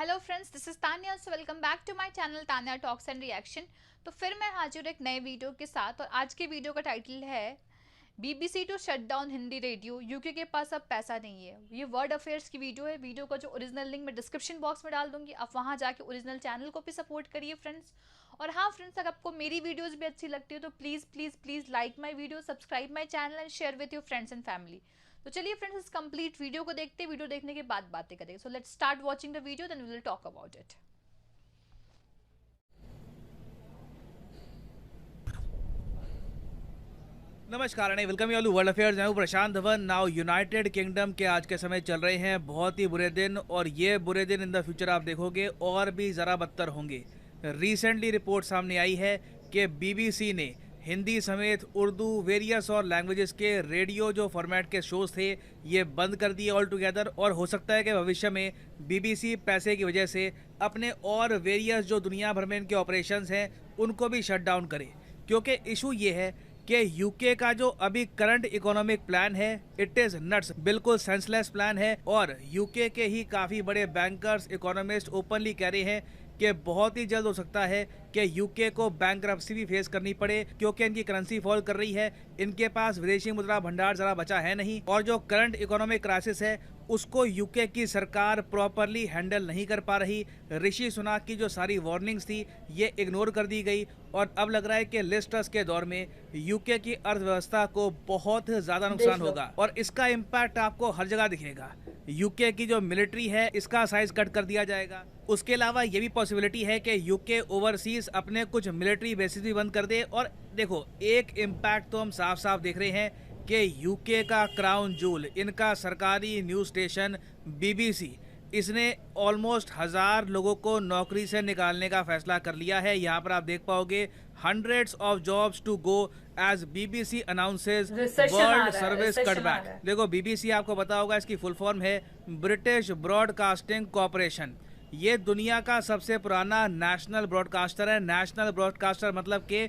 Hello friends, this is Tanya. So welcome back to my channel Tanya talks and reaction. तो फिर मैं हाजिर एक नए वीडियो के साथ, और आज की वीडियो का टाइटल है BBC to shut down Hindi radio, UK के पास अब पैसा नहीं है। ये वर्ल्ड अफेयर्स की वीडियो है। वीडियो का जो ओरिजिनल लिंक मैं डिस्क्रिप्शन बॉक्स में डाल दूंगी, आप वहां जाके ओरिजिनल चैनल को भी सपोर्ट करिए फ्रेंड्स। और हाँ फ्रेंड्स, अगर आपको मेरी वीडियोस भी अच्छी लगती है तो please please please like my video, subscribe my channel and share with your friends and family. तो चलिए फ्रेंड्स, इस कंप्लीट वीडियो को देखते हैं। वीडियो देखने के बाद बातें करेंगे। So let's start watching the video, then we will talk about it. नमस्कार and welcome you all to world affairs. मैं हूं Prashant Dhawan. Now United Kingdom के आज के समय चल रहे हैं बहुत ही बुरे दिन, और ये बुरे दिन इन द फ्यूचर आप देखोगे और भी ज़रा बदतर होंगे। रिसेंटली रिपोर्ट सामने आई है कि बीबीसी ने हिंदी समेत उर्दू, वेरियस और लैंग्वेजेस के रेडियो जो फॉर्मेट के शोज थे ये बंद कर दिए ऑल टुगेदर। और हो सकता है कि भविष्य में बीबीसी पैसे की वजह से अपने और वेरियस जो दुनिया भर में इनके ऑपरेशंस हैं उनको भी शट डाउन करे। क्योंकि इशू ये है कि यूके का जो अभी करंट इकोनॉमिक प्लान है इट इज नट्स, बिल्कुल सेंसलेस प्लान है। और यूके के ही काफ़ी बड़े बैंकर्स, इकोनॉमिस्ट ओपनली कह रहे हैं कि बहुत ही जल्द हो सकता है कि यूके को बैंकरप्सी भी फेस करनी पड़े, क्योंकि इनकी करेंसी फॉल कर रही है, इनके पास विदेशी मुद्रा भंडार जरा बचा है नहीं, और जो करंट इकोनॉमिक क्राइसिस है उसको यूके की सरकार प्रॉपरली हैंडल नहीं कर पा रही। ऋषि सुनाक की जो सारी वार्निंग्स थी ये इग्नोर कर दी गई, और अब लग रहा है कि लिज ट्रस के दौर में यूके की अर्थव्यवस्था को बहुत ज़्यादा नुकसान होगा, और इसका इम्पैक्ट आपको हर जगह दिखेगा। यूके की जो मिलिट्री है इसका साइज कट कर दिया जाएगा। उसके अलावा ये भी पॉसिबिलिटी है कि यूके ओवरसीज अपने कुछ मिलिट्री बेसिस भी बंद कर दे। और देखो, एक इम्पैक्ट तो हम साफ साफ देख रहे हैं कि यूके का क्राउन जूल, इनका सरकारी न्यूज़ स्टेशन बीबीसी, इसने ऑलमोस्ट 1000 लोगों को नौकरी से निकालने का फैसला कर लिया है। यहाँ पर आप देख पाओगे hundreds of jobs to go as BBC announces world service cutback. देखो, बीबीसी आपको पता होगा इसकी फुल फॉर्म है ब्रिटिश ब्रॉडकास्टिंग कॉरपोरेशन। ये दुनिया का सबसे पुराना नेशनल ब्रॉडकास्टर है। नेशनल ब्रॉडकास्टर मतलब कि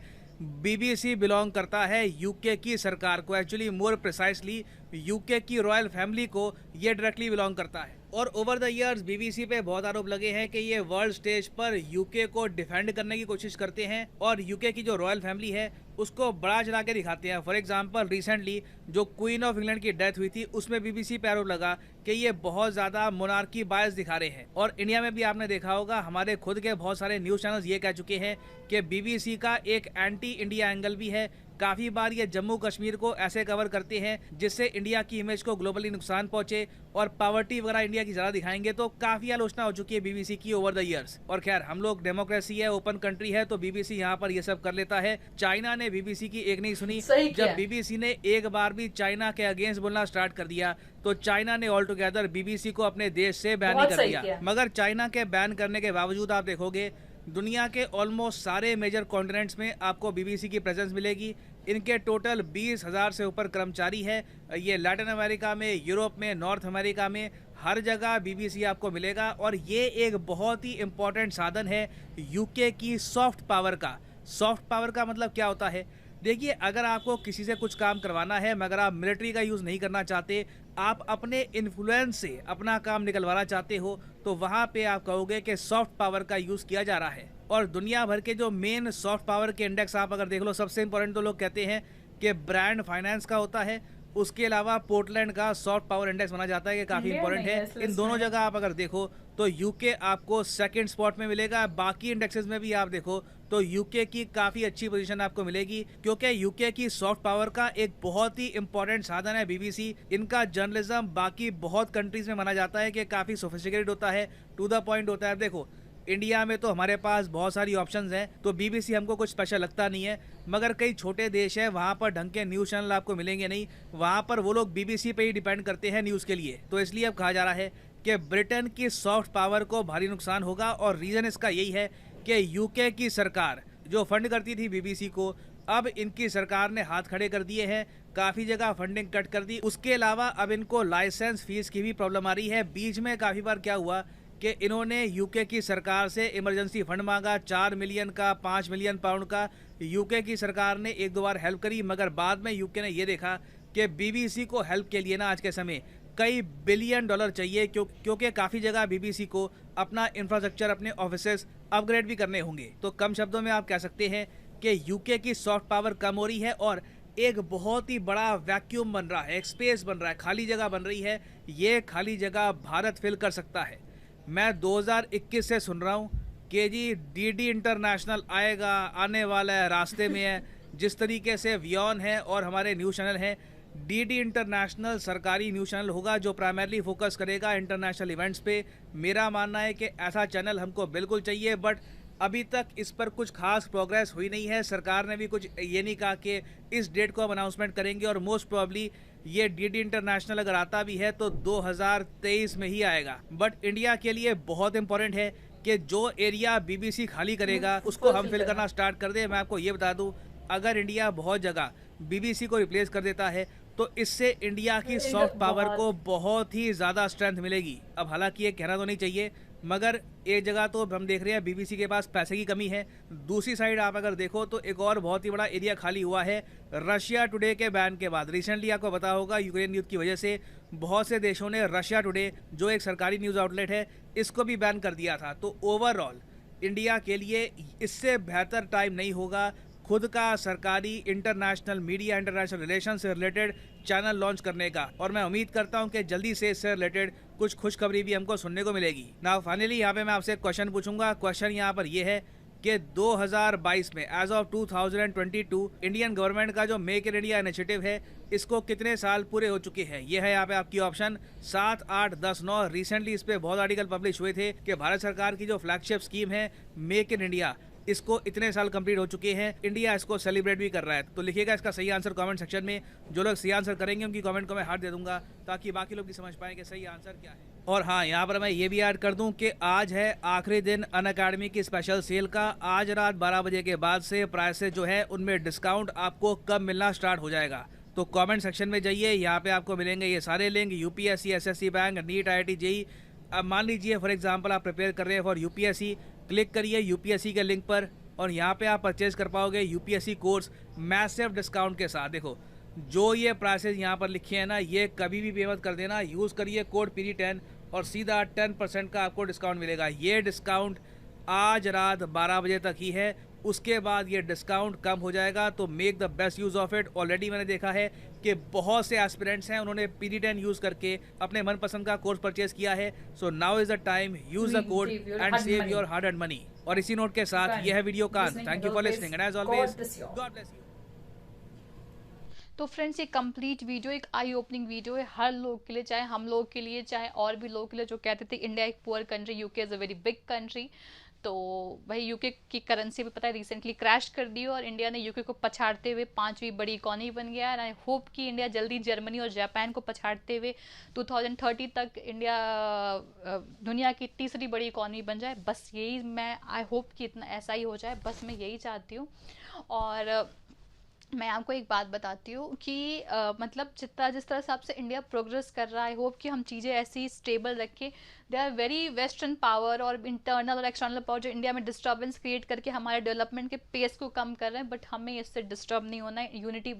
बीबीसी बिलोंग करता है यूके की सरकार को, एक्चुअली मोर प्रिसाइसली यूके की रॉयल फैमिली को ये डायरेक्टली बिलोंग करता है। और ओवर द ईयर्स बीबीसी पे बहुत आरोप लगे हैं कि ये वर्ल्ड स्टेज पर यूके को डिफेंड करने की कोशिश करते हैं, और यूके की जो रॉयल फैमिली है उसको बड़ा चढ़ा के दिखाते हैं। फॉर एग्जांपल, रिसेंटली जो क्वीन ऑफ इंग्लैंड की डेथ हुई थी उसमें बीबीसी पे आरोप लगा कि ये बहुत ज़्यादा मोनार्की बायस दिखा रहे हैं। और इंडिया में भी आपने देखा होगा, हमारे खुद के बहुत सारे न्यूज़ चैनल्स ये कह चुके हैं कि बीबीसी का एक एंटी इंडिया एंगल भी है। काफ़ी बार ये जम्मू कश्मीर को ऐसे कवर करते हैं जिससे इंडिया की इमेज को ग्लोबली नुकसान पहुंचे, और पावर्टी वगैरह इंडिया की ज़्यादा दिखाएंगे। तो काफ़ी आलोचना हो चुकी है बीबीसी की ओवर द ईयर्स। और खैर, हम लोग डेमोक्रेसी है, ओपन कंट्री है, तो बीबीसी यहाँ पर ये सब कर लेता है। चाइना ने बीबीसी की एक नहीं सुनी। जब बीबीसी ने एक बार भी चाइना के अगेंस्ट बोलना स्टार्ट कर दिया तो चाइना ने ऑल टुगेदर बीबीसी को अपने देश से बैन ही कर दिया। मगर चाइना के बैन करने के बावजूद आप देखोगे दुनिया के ऑलमोस्ट सारे मेजर कॉन्टिनेंट्स में आपको बीबीसी की प्रेजेंस मिलेगी। इनके टोटल 20,000 से ऊपर कर्मचारी है। ये लैटिन अमेरिका में, यूरोप में, नॉर्थ अमेरिका में हर जगह बीबीसी आपको मिलेगा। और ये एक बहुत ही इम्पॉर्टेंट साधन है यूके की सॉफ्ट पावर का। सॉफ्ट पावर का मतलब क्या होता है? देखिए, अगर आपको किसी से कुछ काम करवाना है मगर आप मिलिट्री का यूज़ नहीं करना चाहते, आप अपने इन्फ्लुएंस से अपना काम निकलवाना चाहते हो, तो वहाँ पे आप कहोगे कि सॉफ्ट पावर का यूज़ किया जा रहा है। और दुनिया भर के जो मेन सॉफ्ट पावर के इंडेक्स आप अगर देख लो, सबसे इंपॉर्टेंट तो लोग कहते हैं कि ब्रांड फाइनेंस का होता है। उसके अलावा पोर्टलैंड का सॉफ्ट पावर इंडेक्स माना जाता है कि काफ़ी इंपॉर्टेंट है। इन दोनों जगह आप अगर देखो तो यूके आपको सेकंड स्पॉट में मिलेगा। बाकी इंडेक्सेस में भी आप देखो तो यूके की काफ़ी अच्छी पोजीशन आपको मिलेगी, क्योंकि यूके की सॉफ्ट पावर का एक बहुत ही इंपॉर्टेंट साधन है बीबीसी। इनका जर्नलिज्म बाकी बहुत कंट्रीज में माना जाता है कि काफ़ी सोफिस्टिकेटेड होता है, टू द पॉइंट होता है। देखो, इंडिया में तो हमारे पास बहुत सारी ऑप्शंस हैं, तो बीबीसी हमको कुछ स्पेशल लगता नहीं है। मगर कई छोटे देश हैं, वहाँ पर ढंग के न्यूज़ चैनल आपको मिलेंगे नहीं, वहाँ पर वो लोग बीबीसी पे ही डिपेंड करते हैं न्यूज़ के लिए। तो इसलिए अब कहा जा रहा है कि ब्रिटेन की सॉफ्ट पावर को भारी नुकसान होगा, और रीज़न इसका यही है कि यूके की सरकार जो फंड करती थी बीबीसी को, अब इनकी सरकार ने हाथ खड़े कर दिए हैं, काफ़ी जगह फंडिंग कट कर दी। उसके अलावा अब इनको लाइसेंस फीस की भी प्रॉब्लम आ रही है। बीच में काफ़ी बार क्या हुआ कि इन्होंने यूके की सरकार से इमरजेंसी फंड मांगा, 4 मिलियन का, 5 मिलियन पाउंड का। यूके की सरकार ने एक दो बार हेल्प करी, मगर बाद में यूके ने ये देखा कि बीबीसी को हेल्प के लिए ना आज के समय कई बिलियन डॉलर चाहिए, क्योंकि काफ़ी जगह बीबीसी को अपना इंफ्रास्ट्रक्चर, अपने ऑफिसेज अपग्रेड भी करने होंगे। तो कम शब्दों में आप कह सकते हैं कि यूके की सॉफ्ट पावर कम हो रही है और एक बहुत ही बड़ा वैक्यूम बन रहा है, एक स्पेस बन रहा है, खाली जगह बन रही है। ये खाली जगह भारत फिल कर सकता है। मैं 2021 से सुन रहा हूँ कि जी डीडी इंटरनेशनल आएगा, आने वाला है, रास्ते में है। जिस तरीके से वियॉन है और हमारे न्यूज़ चैनल हैं, डीडी इंटरनेशनल सरकारी न्यूज़ चैनल होगा जो प्राइमरली फोकस करेगा इंटरनेशनल इवेंट्स पे। मेरा मानना है कि ऐसा चैनल हमको बिल्कुल चाहिए, बट अभी तक इस पर कुछ खास प्रोग्रेस हुई नहीं है। सरकार ने भी कुछ ये नहीं कहा कि इस डेट को हम अनाउंसमेंट करेंगे, और मोस्ट प्रॉब्ली ये डीडी इंटरनेशनल अगर आता भी है तो 2023 में ही आएगा। बट इंडिया के लिए बहुत इंपॉर्टेंट है कि जो एरिया बीबीसी खाली करेगा उसको हम फिल करना स्टार्ट कर दें। मैं आपको ये बता दूं, अगर इंडिया बहुत जगह बीबीसी को रिप्लेस कर देता है तो इससे इंडिया की सॉफ्ट पावर को बहुत ही ज़्यादा स्ट्रेंथ मिलेगी। अब हालांकि ये कहना तो नहीं चाहिए, मगर एक जगह तो हम देख रहे हैं बीबीसी के पास पैसे की कमी है। दूसरी साइड आप अगर देखो तो एक और बहुत ही बड़ा एरिया खाली हुआ है रशिया टुडे के बैन के बाद। रिसेंटली आपको पता होगा यूक्रेन युद्ध की वजह से बहुत से देशों ने रशिया टुडे, जो एक सरकारी न्यूज़ आउटलेट है, इसको भी बैन कर दिया था। तो ओवरऑल इंडिया के लिए इससे बेहतर टाइम नहीं होगा खुद का सरकारी इंटरनेशनल मीडिया, इंटरनेशनल रिलेशन से रिलेटेड चैनल लॉन्च करने का। और मैं उम्मीद करता हूं कि जल्दी से इससे रिलेटेड कुछ खुशखबरी भी हमको सुनने को मिलेगी। ना फाइनली यहाँ पे मैं आपसे एक क्वेश्चन पूछूंगा। क्वेश्चन यहाँ पर यह है कि 2022 में एज ऑफ 2022 इंडियन गवर्नमेंट का जो मेक इन इंडिया इनिशिएटिव है, इसको कितने साल पूरे हो चुके हैं? ये है यहाँ पे आपकी ऑप्शन 7, 8, 10, 9। रिसेंटली इस पे बहुत आर्टिकल पब्लिश हुए थे कि भारत सरकार की जो फ्लैगशिप स्कीम है मेक इन इंडिया, इसको इतने साल कंप्लीट हो चुके हैं, इंडिया इसको सेलिब्रेट भी कर रहा है। तो लिखिएगा इसका सही आंसर कमेंट सेक्शन में। जो लोग सही आंसर करेंगे उनकी कमेंट को मैं हार्ट दे दूंगा, ताकि बाकी लोग भी समझ पाएं कि सही आंसर क्या है। और हाँ, यहाँ पर मैं ये भी ऐड कर दूं कि आज है आखिरी दिन अनअकैडमी की स्पेशल सेल का। आज रात 12 बजे के बाद से प्राइसेस जो है उनमें डिस्काउंट आपको कब मिलना स्टार्ट हो जाएगा। तो कमेंट सेक्शन में जाइए, यहाँ पे आपको मिलेंगे ये सारे link. UPSC, SSC bank, NEET, IIT, JEE. अब मान लीजिए फॉर एग्जांपल आप प्रिपेयर कर रहे हैं फॉर यूपीएससी, क्लिक करिए यूपीएससी के लिंक पर और यहाँ पे आप परचेज कर पाओगे यूपीएससी कोर्स मैसिव डिस्काउंट के साथ। देखो जो ये प्राइसेस यहाँ पर लिखे हैं ना, ये कभी भी पे मत कर देना। यूज़ करिए कोड PD10 और सीधा 10% का आपको डिस्काउंट मिलेगा। ये डिस्काउंट आज रात 12 बजे तक ही है, उसके बाद ये डिस्काउंट कम हो जाएगा। तो make the best use of it. Already मैंने देखा है कि बहुत से एस्पिरेंट्स हैं, उन्होंने PD10 यूज़ करके अपने मनपसंद का कोर्स परचेज किया है। So now is the time, use the code and save your hard earned money. और इसी नोट के साथ यह है वीडियो का। Thank you for listening and as always god bless you. तो फ्रेंड्स, ये कंप्लीट वीडियो एक आई ओपनिंग वीडियो है हर लोग के लिए, चाहे हम लोग के लिए, चाहे और भी लोग के लिए जो कहते थे इंडिया एक poor country, UK is a very big country. तो भाई यूके की करेंसी भी पता है रिसेंटली क्रैश कर दी और इंडिया ने यूके को पछाड़ते हुए 5वीं बड़ी इकॉनमी बन गया है। आई होप कि इंडिया जल्दी जर्मनी और जापान को पछाड़ते हुए 2030 तक इंडिया दुनिया की तीसरी बड़ी इकॉनमी बन जाए। बस यही मैं आई होप कि इतना ऐसा ही हो जाए, बस मैं यही चाहती हूँ। और मैं आपको एक बात बताती हूँ कि मतलब जिस तरह से आपसे इंडिया प्रोग्रेस कर रहा है, आई होप कि हम चीज़ें ऐसी स्टेबल रखें। They are very western power और इंटरनल और एक्सटर्नल पावर जो इंडिया में डिस्टर्बेंस क्रिएट करके हमारे डेवलपमेंट के पेस को कम कर रहे हैं, बट हमें इससे डिस्टर्ब नहीं होना है, यूनिटी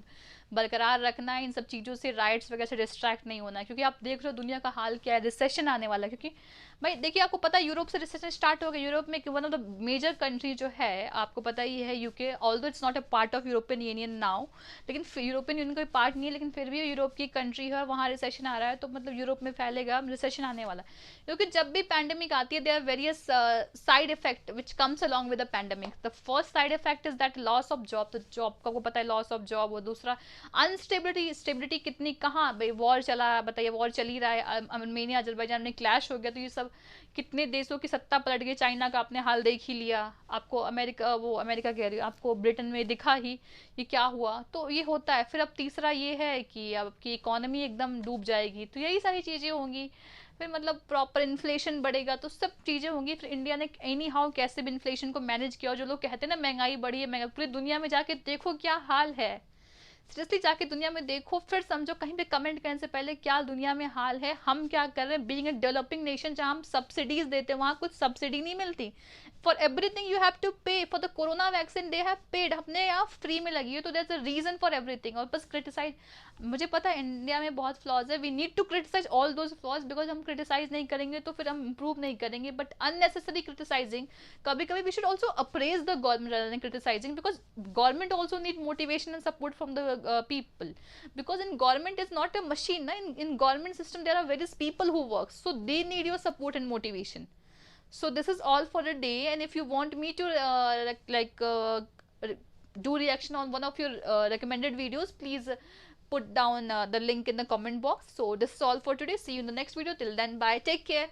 बरकरार रखना है, इन सब चीज़ों से, राइट्स वगैरह से डिस्ट्रैक्ट नहीं होना है। क्योंकि आप देख रहे हो दुनिया का हाल क्या है, रिसेशन आने वाला है। क्योंकि भाई देखिए, आपको पता है यूरोप से रिसेशन स्टार्ट हो गया। यूरोप में one of the major country जो है, आपको पता ही है, UK, although it's not a part of European union now, लेकिन यूरोपियन यूनियन कोई पार्ट नहीं है, लेकिन फिर भी यूरोप की कंट्री है और वहाँ रिसेशन आ रहा है। तो मतलब यूरोप में फैलेगा, रिसेशन आने वाला है। क्योंकि जब भी पैंडेमिक आती है, there are various side effect which comes along with the pandemic. The first side effect is that loss of job. तो जॉब का आपको पता है, लॉस ऑफ जॉब। और दूसरा स्टेबिलिटी कितनी, कहाँ भाई वॉर चला, बताइए, वॉर चल ही रहा है, आर्मेनिया अजरबैजान में क्लैश हो गया, तो ये सब कितने देशों की सत्ता पलट गई। चाइना का आपने हाल देख ही लिया, आपको अमेरिका कह रही हूँ, आपको ब्रिटेन में दिखा ही ये क्या हुआ। तो ये होता है। फिर अब तीसरा ये है कि आपकी इकोनॉमी एकदम डूब जाएगी, तो यही सारी चीज़ें होंगी। फिर मतलब प्रॉपर इन्फ्लेशन बढ़ेगा, तो सब चीज़ें होंगी। फिर इंडिया ने एनी हाउ कैसे भी इन्फ्लेशन को मैनेज किया। और जो लोग कहते हैं ना महंगाई बढ़ी है, महंगाई, पूरी दुनिया में जाके देखो क्या हाल है। सीरियसली जाके दुनिया में देखो, फिर समझो कहीं पे कमेंट करने से पहले क्या दुनिया में हाल है, हम क्या कर रहे हैं। बीइंग अ डेवलपिंग नेशन जहाँ हम सब्सिडीज देते हैं, वहाँ कुछ सब्सिडी नहीं मिलती। For everything you have to pay. For the corona vaccine they have paid, अपने यहाँ फ्री में लगी है, तो there is a reason for everything. और बस क्रिटिसाइज, मुझे पता है इंडिया में बहुत फ्लॉज है, we need to criticize all those flaws, because हम क्रिटिसाइज नहीं करेंगे तो फिर हम इंप्रूव नहीं करेंगे। बट अननेसेसरी क्रिटिसाइजिंग, कभी कभी we should also appraise the government rather than criticizing, because government also need motivation and support from the people, because in government is not a machine na? In government system there are various people who work, so they need your support and motivation. So this is all for a day, and if you want me to do reaction on one of your recommended videos, please put down the link in the comment box. So this is all for today. See you in the next video. Till then, bye, take care.